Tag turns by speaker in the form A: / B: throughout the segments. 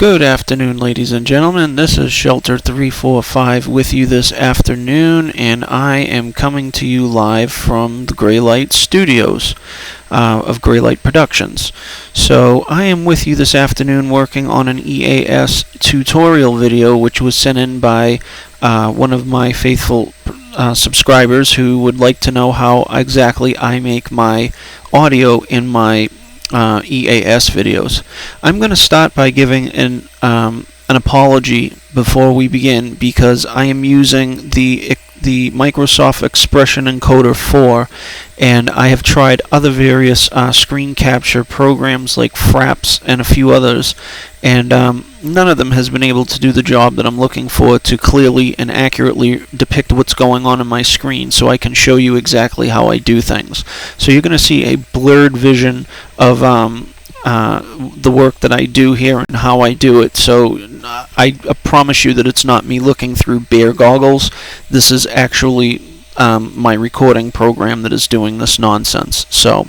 A: Good afternoon, ladies and gentlemen. This is Shelter345 with you this afternoon, and I am coming to you live from the Greylight Studios of Greylight Productions. So I am with you this afternoon working on an EAS tutorial video which was sent in by one of my faithful subscribers who would like to know how exactly I make my audio in my EAS videos. I'm going to start by giving an apology before we begin because I am using the Microsoft Expression Encoder 4, and I have tried other various screen capture programs like Fraps and a few others, and none of them has been able to do the job that I'm looking for to clearly and accurately depict what's going on my screen so I can show you exactly how I do things. So you're going to see a blurred vision of the work that I do here and how I do it. So I promise you that it's not me looking through bear goggles. This is actually my recording program that is doing this nonsense. So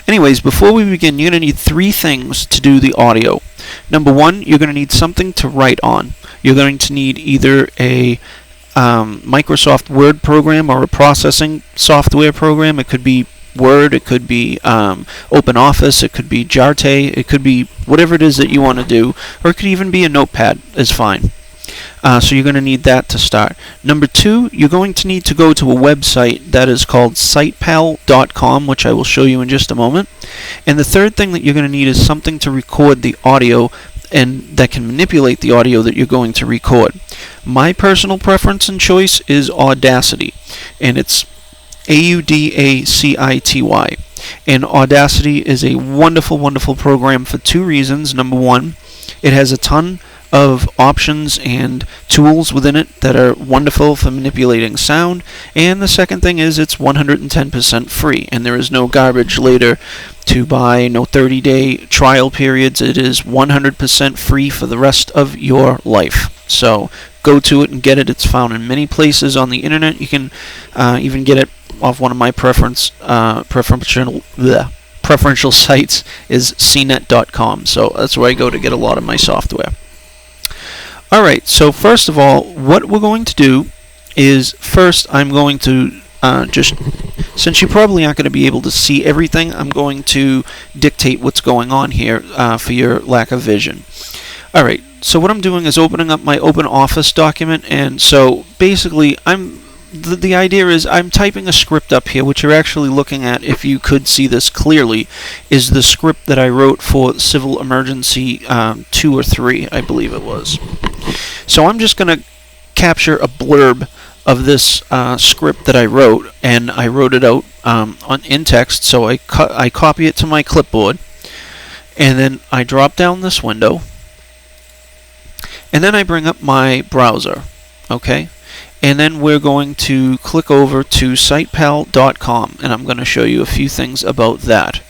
A: anyways, before we begin, you're going to need three things to do the audio. Number one, you're going to need something to write on. You're going to need either a Microsoft Word program or a processing software program. It could be Word, it could be OpenOffice, it could be Jarte, it could be whatever it is that you want to do, or it could even be a notepad, is fine. So you're going to need that to start. Number two, you're going to need to go to a website that is called SitePal.com, which I will show you in just a moment. And the third thing that you're going to need is something to record the audio and that can manipulate the audio that you're going to record. My personal preference and choice is Audacity, and it's Audacity. And Audacity is a wonderful, wonderful program for two reasons. Number one, it has a ton of options and tools within it that are wonderful for manipulating sound. And the second thing is it's 110% free, and there is no garbage later to buy, no 30-day trial periods. It is 100% free for the rest of your life. So go to it and get it. It's found in many places on the internet. You can even get it off one of my preferential sites is cnet.com. So that's where I go to get a lot of my software. Alright, so first of all, what we're going to do is first I'm going to since you probably aren't going to be able to see everything, I'm going to dictate what's going on here for your lack of vision. Alright, so what I'm doing is opening up my OpenOffice document, and so basically the idea is I'm typing a script up here, which you're actually looking at, if you could see this clearly, is the script that I wrote for Civil Emergency 2 or 3, I believe it was. So I'm just going to capture a blurb of this script that I wrote, and I wrote it out in text, so I copy it to my clipboard, and then I drop down this window, and then I bring up my browser, okay? And then we're going to click over to SitePal.com, and I'm going to show you a few things about that.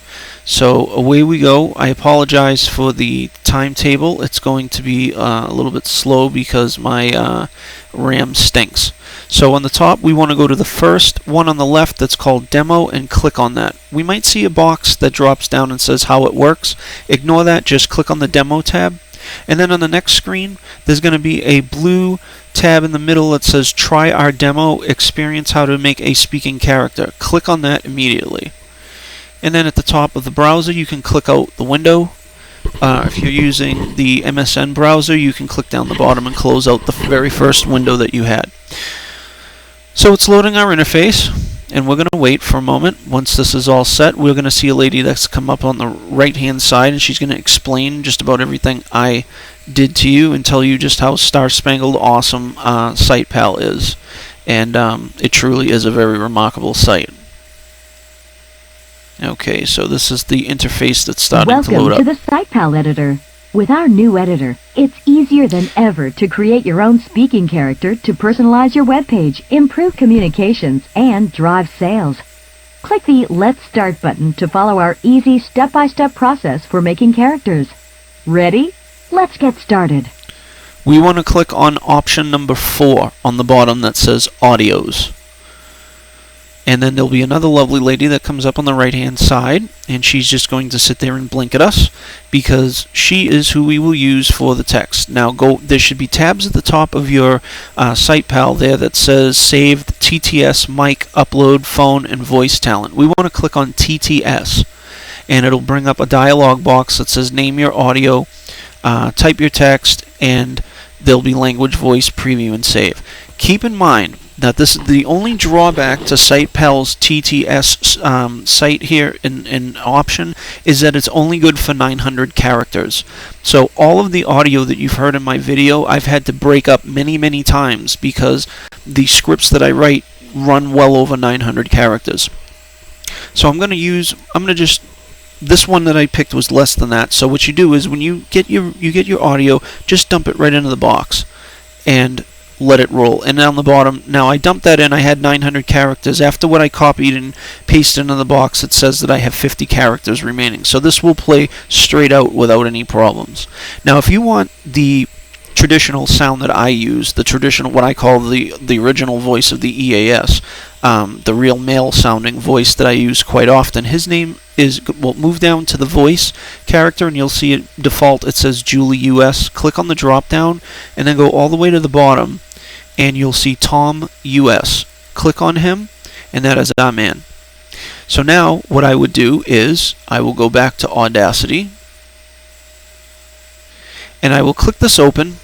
A: So away we go. I apologize for the timetable. It's going to be a little bit slow because my RAM stinks. So on the top, we want to go to the first one on the left that's called Demo and click on that. We might see a box that drops down and says how it works. Ignore that. Just click on the Demo tab. And then on the next screen, there's going to be a blue tab in the middle that says Try Our Demo, Experience How to Make a Speaking Character. Click on that immediately. And then at the top of the browser, you can click out the window. If you're using the MSN browser, you can click down the bottom and close out the very first window that you had. So it's loading our interface, and we're going to wait for a moment. Once this is all set, we're going to see a lady that's come up on the right-hand side, and she's going to explain just about everything I did to you and tell you just how star-spangled awesome SitePal is. And it truly is a very remarkable site. Okay, so this is the interface that's starting to load up.
B: Welcome to the SitePal editor. With our new editor, it's easier than ever to create your own speaking character to personalize your webpage, improve communications, and drive sales. Click the Let's Start button to follow our easy step-by-step process for making characters. Ready? Let's get started.
A: We want to click on option number 4 on the bottom that says Audios. And then there'll be another lovely lady that comes up on the right hand side, and she's just going to sit there and blink at us because she is who we will use for the text. Now there should be tabs at the top of your SitePal there that says saved TTS, mic, upload, phone, and voice talent. We want to click on TTS, and it'll bring up a dialog box that says name your audio, type your text, and there'll be language, voice, preview, and save. Keep in mind that this is the only drawback to SitePal's TTS site here in option is that it's only good for 900 characters. So all of the audio that you've heard in my video, I've had to break up many times because the scripts that I write run well over 900 characters. So this one that I picked was less than that. So what you do is when you get your audio, just dump it right into the box and let it roll. And down the bottom, now I dumped that in, I had 900 characters. After what I copied and pasted into the box, it says that I have 50 characters remaining. So this will play straight out without any problems. Now if you want the traditional sound that I use, the traditional, what I call the original voice of the EAS, the real male sounding voice that I use quite often, his name is, well, move down to the voice character and you'll see it default, it says Julie US. Click on the drop down and then go all the way to the bottom and you'll see Tom US. Click on him and that is our man. So now what I would do is I will go back to Audacity and I will click this open.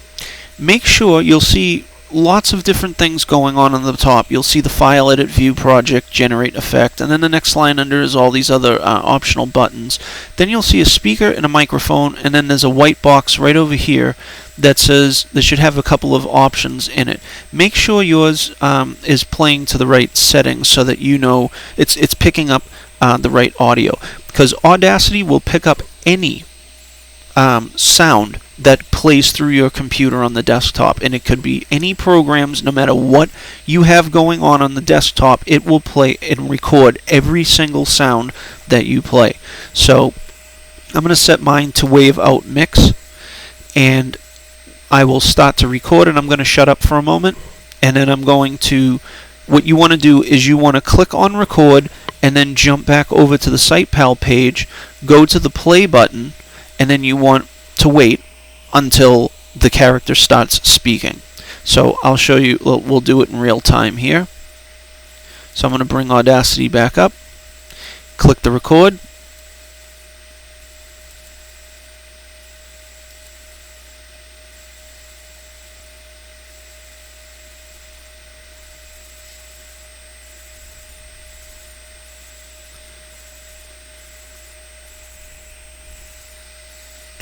A: Make sure you'll see lots of different things going on the top. You'll see the file, edit, view, project, generate, effect, and then the next line under is all these other optional buttons. Then you'll see a speaker and a microphone, and then there's a white box right over here that says that should have a couple of options in it. Make sure yours is playing to the right settings so that you know it's picking up the right audio, because Audacity will pick up any sound that plays through your computer on the desktop, and it could be any programs. No matter what you have going on the desktop, it will play and record every single sound that you play. So I'm going to set mine to wave out mix, and I will start to record, and I'm going to shut up for a moment, and then I'm going to, what you want to do is you want to click on record and then jump back over to the SitePal page, go to the play button, and then you want to wait until the character starts speaking. So I'll show you, we'll do it in real time here. So I'm going to bring Audacity back up, click the record,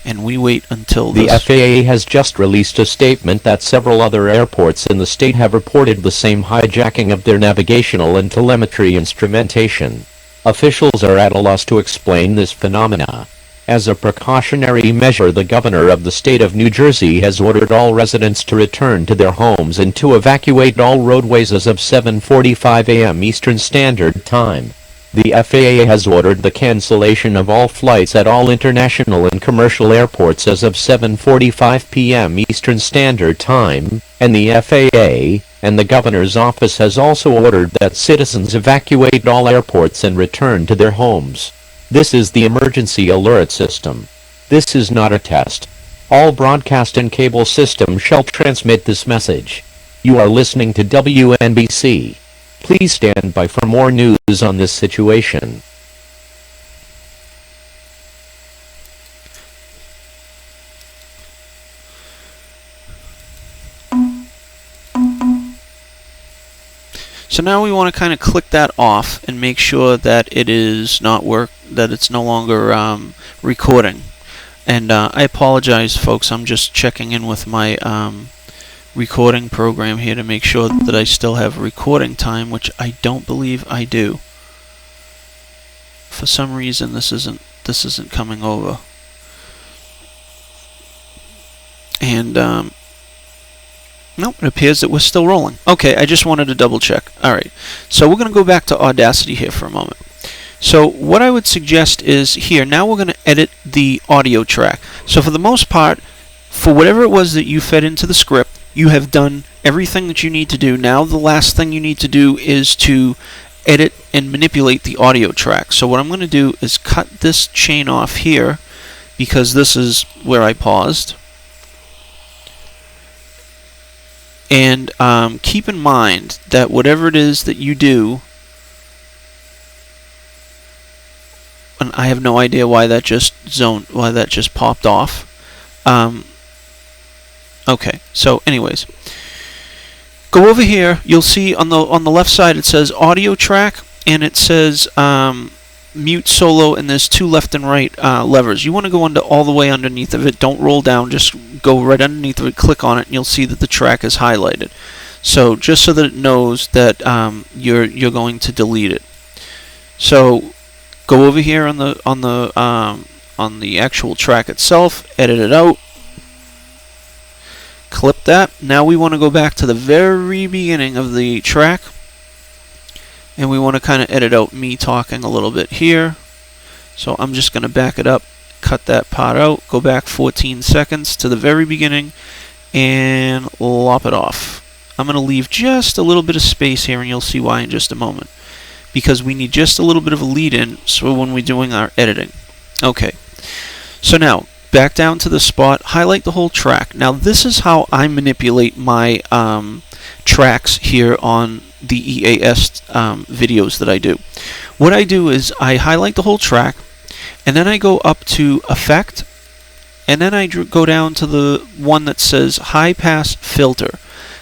A: and we wait until
C: the FAA has just released a statement that several other airports in the state have reported the same hijacking of their navigational and telemetry instrumentation. Officials are at a loss to explain this phenomena. As a precautionary measure, the governor of the state of New Jersey has ordered all residents to return to their homes and to evacuate all roadways as of 7:45 a.m. Eastern Standard Time. The FAA has ordered the cancellation of all flights at all international and commercial airports as of 7:45 p.m. Eastern Standard Time, and the FAA and the governor's office has also ordered that citizens evacuate all airports and return to their homes. This is the emergency alert system. This is not a test. All broadcast and cable systems shall transmit this message. You are listening to WNBC. Please stand by for more news on this situation.
A: So now we want to kind of click that off and make sure that it is that it's no longer recording. And I apologize, folks. I'm just checking in with my recording program here to make sure that I still have recording time, which I don't believe I do. For some reason this isn't coming over. And nope, it appears that we're still rolling. Okay, I just wanted to double check. Alright, so we're going to go back to Audacity here for a moment. So what I would suggest is here, now we're going to edit the audio track. So for the most part, for whatever it was that you fed into the script, you have done everything that you need to do. Now the last thing you need to do is to edit and manipulate the audio track. So what I'm going to do is cut this chain off here, because this is where I paused. And keep in mind that whatever it is that you do, and I have no idea why that just popped off. Okay, so anyways, go over here. You'll see on the left side it says audio track, and it says mute solo, and there's two left and right levers. You want to go all the way underneath of it. Don't roll down, just go right underneath of it, click on it, and you'll see that the track is highlighted. So just so that it knows that you're going to delete it. So go over here on the actual track itself, edit it out, clip that. Now we want to go back to the very beginning of the track, and we want to kind of edit out me talking a little bit here. So I'm just going to back it up, cut that part out, go back 14 seconds to the very beginning, and lop it off. I'm going to leave just a little bit of space here, and you'll see why in just a moment. Because we need just a little bit of a lead in, so when we're doing our editing. Okay, so now back down to the spot, highlight the whole track. Now this is how I manipulate my tracks here on the EAS videos that I do. What I do is I highlight the whole track, and then I go up to Effect, and then I go down to the one that says High Pass Filter.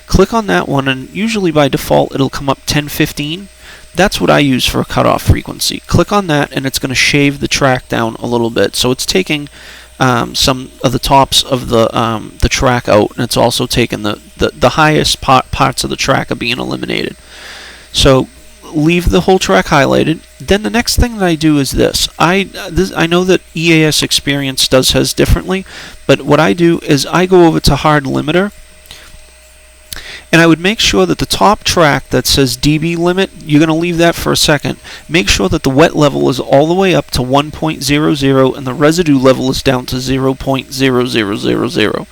A: Click on that one, and usually by default it'll come up 1015. That's what I use for a cutoff frequency. Click on that, and it's going to shave the track down a little bit. So it's taking some of the tops of the track out, and it's also taking the highest parts of the track are being eliminated. So leave the whole track highlighted. Then the next thing that I do is this. I know that EAS Experience has differently, but what I do is I go over to Hard Limiter, and I would make sure that the top track that says dB limit, you're going to leave that for a second. Make sure that the wet level is all the way up to 1.00 and the residue level is down to 0.0000.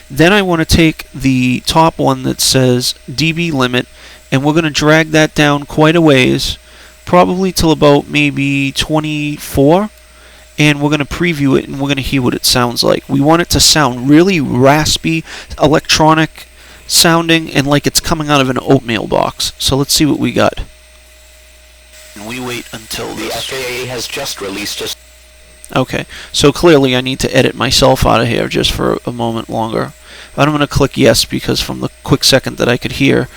A: Then I want to take the top one that says dB limit, and we're going to drag that down quite a ways, probably till about maybe 24. And we're going to preview it, and we're going to hear what it sounds like. We want it to sound really raspy, electronic sounding, and like it's coming out of an oatmeal box. So let's see what we got. And we wait until
C: the FAA has just released a...
A: Okay, so clearly I need to edit myself out of here just for a moment longer. But I'm going to click yes, because from the quick second that I could hear,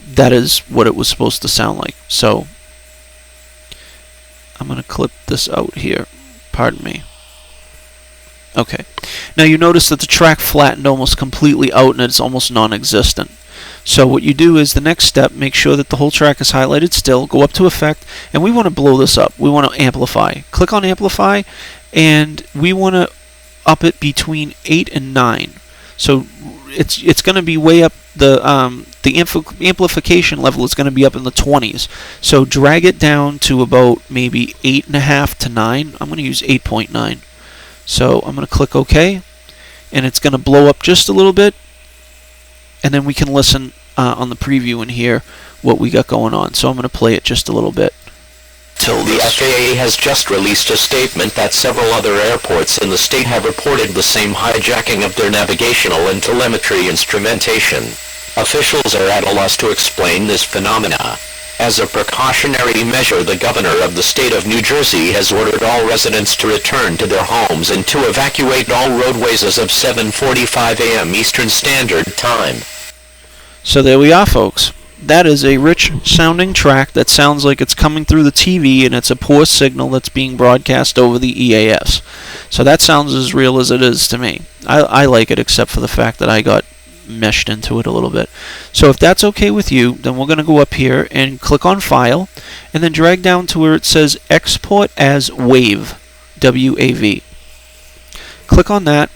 A: that is what it was supposed to sound like. So I'm going to clip this out here. Pardon me. Okay. Now you notice that the track flattened almost completely out, and it's almost non-existent. So what you do is the next step, make sure that the whole track is highlighted still, go up to Effect, and we want to blow this up. We want to amplify. Click on Amplify, and we want to up it between 8 and 9. So it's going to be way up, the amplification level is going to be up in the 20s. So drag it down to about maybe 8.5 to 9. I'm going to use 8.9. So I'm going to click OK, and it's going to blow up just a little bit, and then we can listen on the preview and hear what we got going on. So I'm going to play it just a little bit.
C: The FAA has just released a statement that several other airports in the state have reported the same hijacking of their navigational and telemetry instrumentation. Officials are at a loss to explain this phenomena. As a precautionary measure, the governor of the state of New Jersey has ordered all residents to return to their homes and to evacuate all roadways as of 7:45 a.m. Eastern Standard Time.
A: So there we are, folks. That is a rich sounding track that sounds like it's coming through the TV, and it's a poor signal that's being broadcast over the EAS. So that sounds as real as it is to me. I like it, except for the fact that I got meshed into it a little bit. So if that's okay with you, then we're going to go up here and click on File, and then drag down to where it says Export as WAV, W-A-V. Click on that,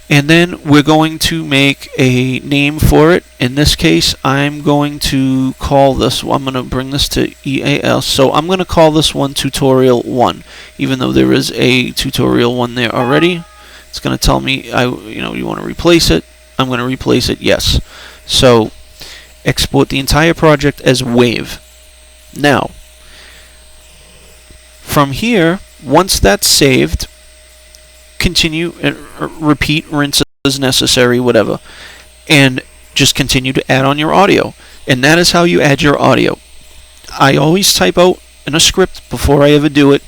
A: and then we're going to make a name for it. In this case, I'm going to call this, I'm going to bring this to EAS, so I'm going to call this one Tutorial 1, even though there is a Tutorial 1 there already. It's going to tell me, you want to replace it. I'm going to replace it, yes. So, export the entire project as WAV. Now, from here, once that's saved, continue, repeat, rinse as necessary, whatever, and just continue to add on your audio. And that is how you add your audio. I always type out in a script before I ever do it,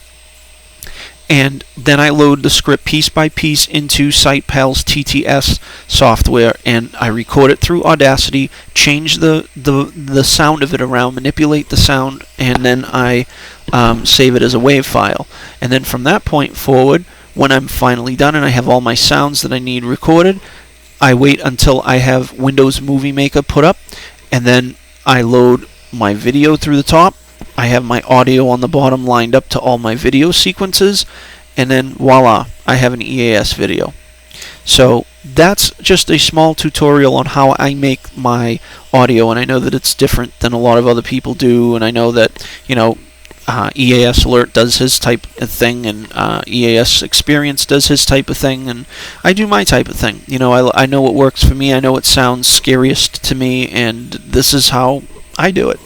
A: and then I load the script piece by piece into SitePal's TTS software, and I record it through Audacity, change the sound of it around, manipulate the sound, and then I save it as a WAV file. And then from that point forward, when I'm finally done and I have all my sounds that I need recorded, I wait until I have Windows Movie Maker put up, and then I load my video through the top. I have my audio on the bottom lined up to all my video sequences, and then voila, I have an EAS video. So that's just a small tutorial on how I make my audio, and I know that it's different than a lot of other people do, and I know that, you know, EAS Alert does his type of thing, and EAS Experience does his type of thing, and I do my type of thing. You know, I know what works for me, I know what sounds scariest to me, and this is how I do it.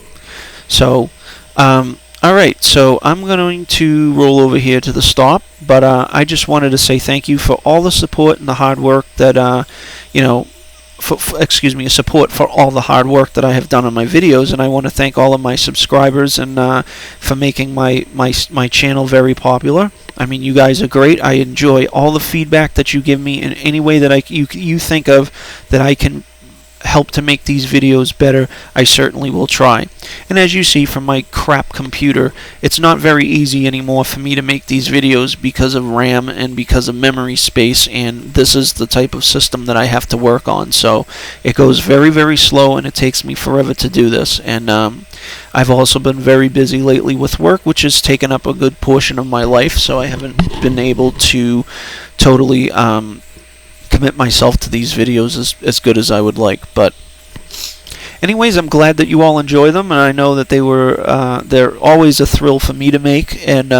A: So, alright, so I'm going to roll over here to the stop, but I just wanted to say thank you for all the support and the hard work that, you know, support for all the hard work that I have done on my videos, and I want to thank all of my subscribers and for making my channel very popular. I mean, you guys are great. I enjoy all the feedback that you give me in any way that you think of that I can help to make these videos better. I certainly will try. And as you see from my crap computer, it's not very easy anymore for me to make these videos because of RAM and because of memory space, and this is the type of system that I have to work on. So it goes very, very slow, and it takes me forever to do this. And I've also been very busy lately with work, which has taken up a good portion of my life, so I haven't been able to totally commit myself to these videos as good as I would like. But anyways, I'm glad that you all enjoy them, and I know that they're always a thrill for me to make, and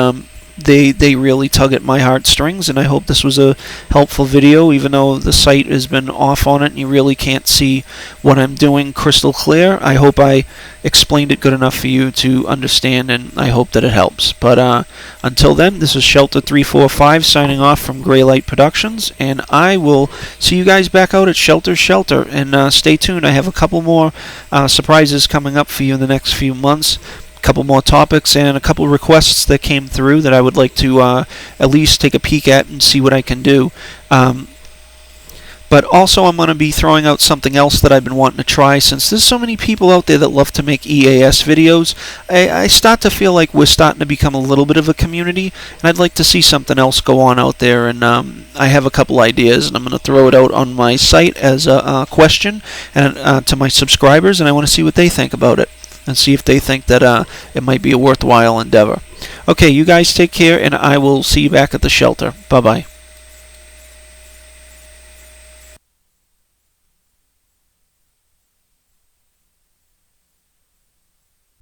A: they really tug at my heartstrings, and I hope this was a helpful video, even though the site has been off on it and you really can't see what I'm doing crystal clear. I hope I explained it good enough for you to understand, and I hope that it helps. But until then, this is Shelter345 signing off from Graylight Productions, and I will see you guys back out at Shelter, and stay tuned. I have a couple more surprises coming up for you in the next few months. Couple more topics and a couple requests that came through that I would like to at least take a peek at and see what I can do. But also I'm going to be throwing out something else that I've been wanting to try. Since there's so many people out there that love to make EAS videos, I start to feel like we're starting to become a little bit of a community, and I'd like to see something else go on out there. And I have a couple ideas, and I'm going to throw it out on my site as a question and to my subscribers, and I want to see what they think about it, and see if they think that it might be a worthwhile endeavor. Okay, you guys take care, and I will see you back at the shelter. Bye-bye.